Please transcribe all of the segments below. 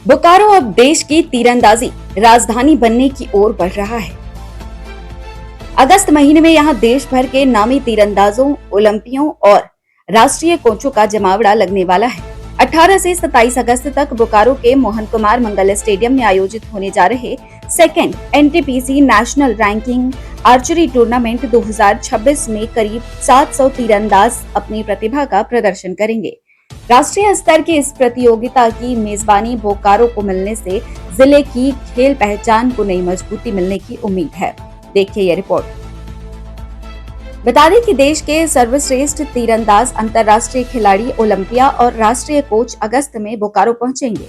बोकारो अब देश की तीरंदाजी राजधानी बनने की ओर बढ़ रहा है। अगस्त महीने में यहां देश भर के नामी तीरंदाजों, ओलंपियों और राष्ट्रीय कोचों का जमावड़ा लगने वाला है। 18 से 27 अगस्त तक बोकारो के मोहन कुमार मंगल स्टेडियम में आयोजित होने जा रहे second NTPC national ranking archery tournament 2026 में करीब 700 तीरंदाज अपनी प्रतिभा का प्रदर्शन करेंगे। राष्ट्रीय स्तर की इस प्रतियोगिता की मेजबानी बोकारो को मिलने से जिले की खेल पहचान को नई मजबूती मिलने की उम्मीद है। देखिए ये रिपोर्ट। बता दें कि देश के सर्वश्रेष्ठ तीरंदाज अंतर्राष्ट्रीय खिलाड़ी ओलंपिया और राष्ट्रीय कोच अगस्त में बोकारो पहुंचेंगे।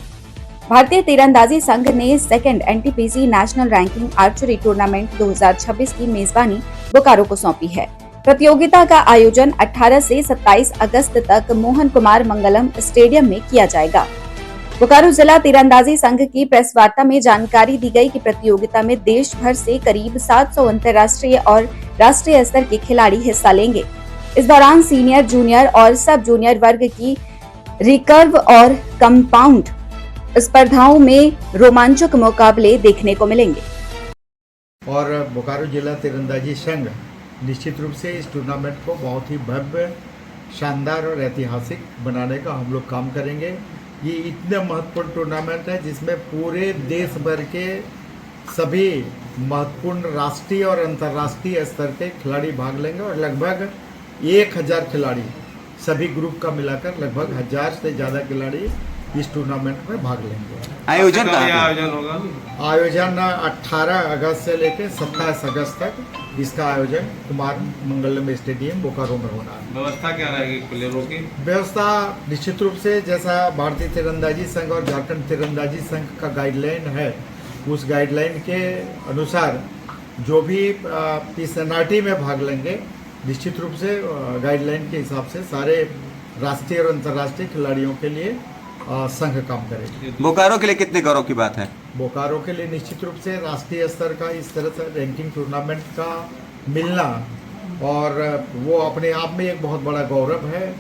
भारतीय तीरंदाजी संघ ने second NTPC national ranking archery tournament 2026 की मेजबानी बोकारो को सौंपी है। प्रतियोगिता का आयोजन 18 से 27 अगस्त तक मोहन कुमार मंगलम स्टेडियम में किया जाएगा। बोकारो जिला तीरंदाजी संघ की प्रेस वार्ता में जानकारी दी गई कि प्रतियोगिता में देश भर से करीब 700 अंतर्राष्ट्रीय और राष्ट्रीय स्तर के खिलाड़ी हिस्सा लेंगे। इस दौरान सीनियर, जूनियर और सब जूनियर वर्ग की रिकर्व और कंपाउंड स्पर्धाओं में रोमांचक मुकाबले देखने को मिलेंगे। और बोकारो जिला तीरंदाजी संघ निश्चित रूप से इस टूर्नामेंट को बहुत ही भव्य, शानदार और ऐतिहासिक बनाने का हम लोग काम करेंगे। ये इतने महत्वपूर्ण टूर्नामेंट है जिसमें पूरे देश भर के सभी महत्वपूर्ण राष्ट्रीय और अंतर्राष्ट्रीय स्तर के खिलाड़ी भाग लेंगे और लगभग 1000 खिलाड़ी, सभी ग्रुप का मिलाकर लगभग 1000 से ज़्यादा खिलाड़ी इस टूर्नामेंट में भाग लेंगे। आयोजन होगा? आयोजन 18 अगस्त से लेकर 27 अगस्त तक इसका आयोजन कुमार मंगलम स्टेडियम बोकारो में होना है। व्यवस्था क्या रहेगी प्लेयरों की? व्यवस्था निश्चित रूप से जैसा भारतीय तीरंदाजी संघ और झारखंड तीरंदाजी संघ का गाइडलाइन है, उस गाइडलाइन के अनुसार जो भी पीएसएनआरटी में भाग लेंगे, निश्चित रूप से गाइडलाइन के हिसाब से सारे राष्ट्रीय और अंतर्राष्ट्रीय खिलाड़ियों के लिए संघ काम करेगी। बोकारो के लिए कितने गौरव की बात है? बोकारो के लिए निश्चित रूप से राष्ट्रीय स्तर का इस तरह से रैंकिंग टूर्नामेंट का मिलना और वो अपने आप में एक बहुत बड़ा गौरव है।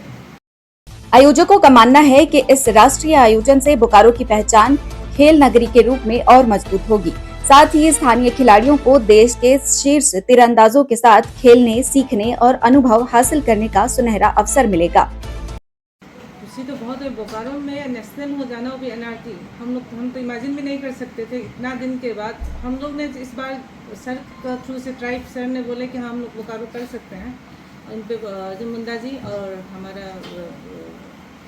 आयोजकों का मानना है कि इस राष्ट्रीय आयोजन से बोकारो की पहचान खेल नगरी के रूप में और मजबूत होगी। साथ ही स्थानीय खिलाड़ियों को देश के शीर्ष तीरंदाजों के साथ खेलने, सीखने और अनुभव हासिल करने का सुनहरा अवसर मिलेगा। तो बहुत है, बोकारो में नेशनल हो जाना, वो भी एनआरटी, हम तो इमेजिन भी नहीं कर सकते थे। इतना दिन के बाद हम लोग ने इस बार सर का थ्रू से ट्राइब सर ने बोले कि हम लोग बोकारो कर सकते हैं। उन पे जो मुंडा जी और हमारा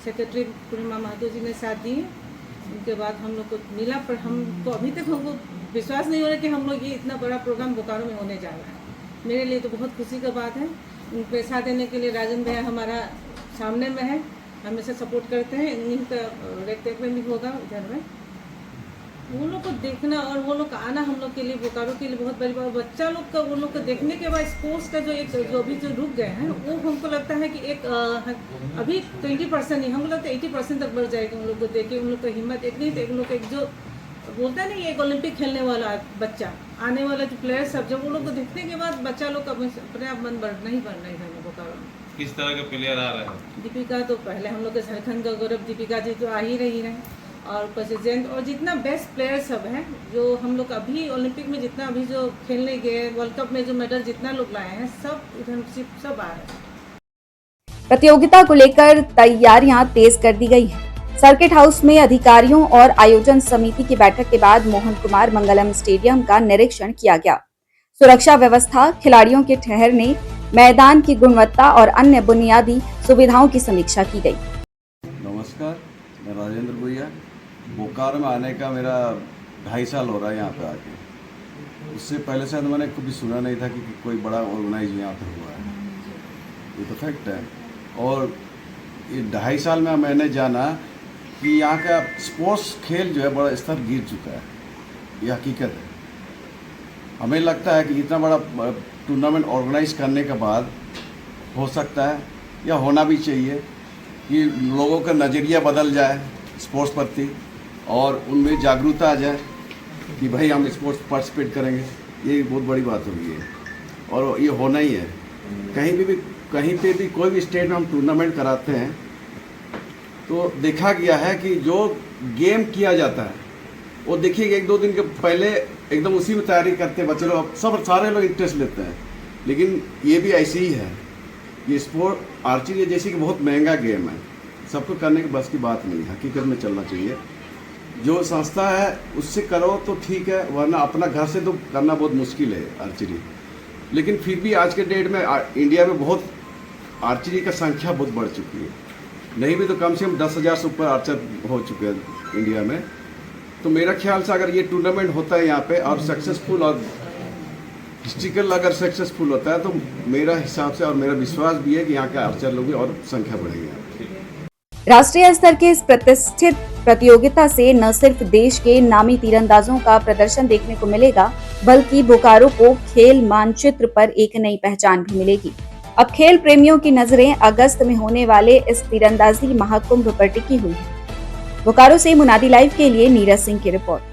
सेक्रेटरी पूर्णिमा महतो जी ने साथ दिए। उनके बाद हम लोग को मिला, पर हमको अभी तक हमको विश्वास नहीं हो रहा कि हम लोग ये इतना बड़ा प्रोग्राम बोकारो में होने जा रहा है। मेरे लिए तो बहुत खुशी का बात है। उनको साथ देने के लिए राजन भैया हमारा सामने में है, हमेशा सपोर्ट करते हैं। इन्हीं का रेक्टेक में भी होगा इधर में। वो लोग को देखना और वो लोग का आना हम लोग के लिए, बोकारो के लिए बहुत बड़ी बात। बच्चा लोग का वो लोग को देखने के बाद स्पोर्ट्स का जो अभी जो रुक गए हैं, वो हमको लगता है कि एक अभी 20% नहीं, हमको लगता है 80% तक बढ़ जाएगा। उन लोग को देख के उन लोग का हिम्मत इतनी, तो एक लोग एक जो बोलता है ना, एक ओलंपिक खेलने वाला बच्चा, आने वाला जो प्लेयर सब, जब वो लोग को देखने के बाद बच्चा लोग का अपने आप मन बढ़ना ही है बोकारो में। किस तरह के प्लेयर आ रहे हैं? दीपिका तो पहले हम लोग के झारखंड का गौरव, दीपिका जी तो आ ही रही हैं, और प्रेसिडेंट और जितना बेस्ट प्लेयर सब हैं, जो हम लोग अभी ओलंपिक में जितना अभी जो खेलने गए, वर्ल्ड कप में जो मेडल जितना लोग लाए हैं, सब इधर सब आ रहे हैं। प्रतियोगिता को लेकर तैयारियां तेज कर दी गई है। सर्किट हाउस में अधिकारियों और आयोजन समिति की बैठक के बाद मोहन कुमार मंगलम स्टेडियम का निरीक्षण किया गया। सुरक्षा व्यवस्था, खिलाड़ियों के ठहरने, मैदान की गुणवत्ता और अन्य बुनियादी सुविधाओं की समीक्षा की गई। नमस्कार, मैं राजेंद्र भैया। बोकारो में आने का मेरा 2.5 साल हो रहा है यहाँ पे आके। उससे पहले शायद मैंने कभी सुना नहीं था कि कोई बड़ा ऑर्गेनाइज यहाँ पे हुआ है। ये तो फैक्ट है। और ये 2.5 साल में मैंने जाना कि यहाँ का स्पोर्ट्स खेल जो है बड़ा स्तर गिर चुका है। ये हकीकत है। हमें लगता है कि इतना बड़ा टूर्नामेंट ऑर्गेनाइज करने के बाद हो सकता है या होना भी चाहिए कि लोगों का नज़रिया बदल जाए स्पोर्ट्स प्रति और उनमें जागरूकता आ जाए कि भाई हम स्पोर्ट्स पार्टिसिपेट करेंगे। ये बहुत बड़ी बात हो गई है और ये होना ही है। कहीं पे भी कोई भी स्टेट में हम टूर्नामेंट कराते हैं तो देखा गया है कि जो गेम किया जाता है वो देखिए 1-2 दिन के पहले एकदम उसी में तैयारी करते हैं बच्चे लोग, सब सारे लोग इंटरेस्ट लेते हैं। लेकिन ये भी ऐसे ही है, ये स्पोर्ट आर्चरी जैसे कि बहुत महंगा गेम है, सबको करने की बस की बात नहीं है, हकीकत में चलना चाहिए। जो संस्था है उससे करो तो ठीक है, वरना अपना घर से तो करना बहुत मुश्किल है आर्चरी। लेकिन फिर भी आज के डेट में इंडिया में बहुत आर्चरी का संख्या बहुत बढ़ चुकी है, नहीं भी तो कम से कम 10,000 से ऊपर आर्चर हो चुके हैं इंडिया में। तो मेरा ख्याल से अगर ये टूर्नामेंट होता है यहाँ पे और सक्सेसफुल और हिस्ट्रिकल अगर सक्सेसफुल होता है तो मेरा हिसाब से और मेरा विश्वास भी है कि यहाँ के आर्चर लोग भी और संख्या बढ़ेगी। राष्ट्रीय स्तर के इस प्रतिष्ठित प्रतियोगिता से न सिर्फ देश के नामी तीरंदाजों का प्रदर्शन देखने को मिलेगा, बल्कि बोकारो को खेल मानचित्र पर एक नई पहचान भी मिलेगी। अब खेल प्रेमियों की नजरें अगस्त में होने वाले इस तीरंदाजी महाकुंभ पर टिकी हुई है। बोकारो से मुनादी लाइव के लिए नीरज सिंह की रिपोर्ट।